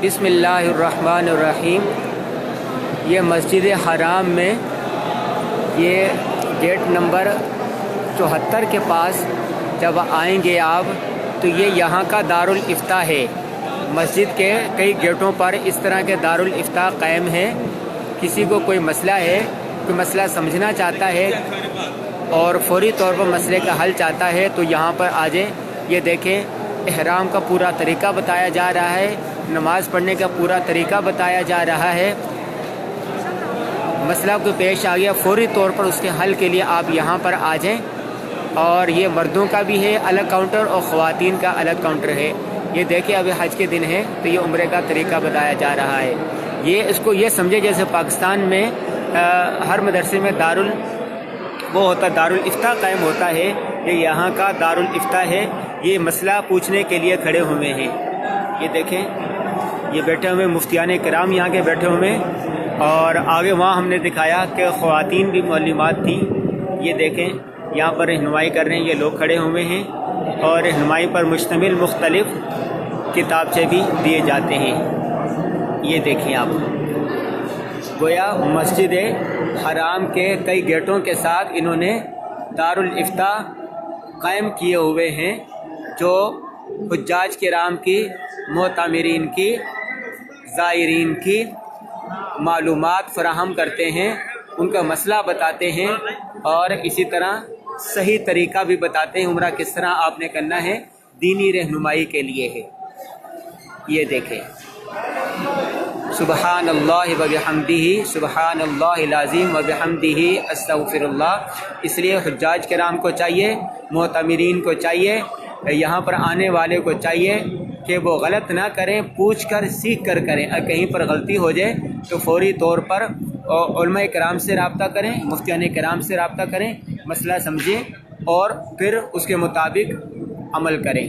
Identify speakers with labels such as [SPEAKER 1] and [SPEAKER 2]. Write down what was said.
[SPEAKER 1] बिस्मिल्लाहिर्रहमानिर्रहीम। ये मस्जिद हराम में ये गेट नंबर 74 के पास जब आएंगे आप तो ये यहाँ का दारुल इफ्ता है। मस्जिद के कई गेटों पर इस तरह के दारुल इफ्ता कायम है। किसी को कोई मसला है, कोई मसला समझना चाहता है और फौरी तौर पर मसले का हल चाहता है तो यहाँ पर आ जाए। ये देखें, इहराम का पूरा तरीका बताया जा रहा है, नमाज़ पढ़ने का पूरा तरीका बताया जा रहा है। मसला को पेश आ गया, फौरी तौर पर उसके हल के लिए आप यहाँ पर आ जाएं। और ये मर्दों का भी है अलग काउंटर और ख़वातीन का अलग काउंटर है। ये देखिए, अभी हज के दिन है तो ये उम्रे का तरीका बताया जा रहा है। ये इसको ये समझे जैसे पाकिस्तान में हर मदरसे में दारुल वो होता है, दारुल इफ्ता कायम होता है। ये यहाँ का दारुल इफ्ता है। ये मसला पूछने के लिए खड़े हुए हैं। ये देखें, ये बैठे हुए मुफ्तियान किराम यहाँ के बैठे हुए हैं। और आगे वहाँ हमने दिखाया कि ख़वातीन भी मौलिमात थी। ये देखें, यहाँ पर रहनुमाई कर रहे हैं ये लोग खड़े हुए हैं। और रहनुमाई पर मुश्तमिल मुख्तलिफ़ किताबचे भी दिए जाते हैं। ये देखें आप, गोया मस्जिद हराम के कई गेटों के साथ इन्होंने दारुल इफ्ता कायम किए हुए हैं, जो हुज्जाज किराम की, मोतामिरीन की, ज़ायरीन की मालूमात फराहम करते हैं, उनका मसला बताते हैं और इसी तरह सही तरीका भी बताते हैं उम्रा किस तरह आपने करना है। दीनी रहनुमाई के लिए है। ये देखें, सुबहानल्लाहि व बिहम्दिही, सुबहानल्लाहिल अज़ीम व बिहम्दिही, अस्तग़फिरुल्लाह। इसलिए हुज्जाज किराम को चाहिए, मोतमिरीन को चाहिए, यहाँ पर आने वाले को चाहिए कि वो गलत ना करें, पूछ कर सीख कर करें। अगर कहीं पर गलती हो जाए तो फौरी तौर पर उलमा किराम से रब्ता करें, मुफ्तियान किराम से रब्ता करें, मसला समझें और फिर उसके मुताबिक अमल करें।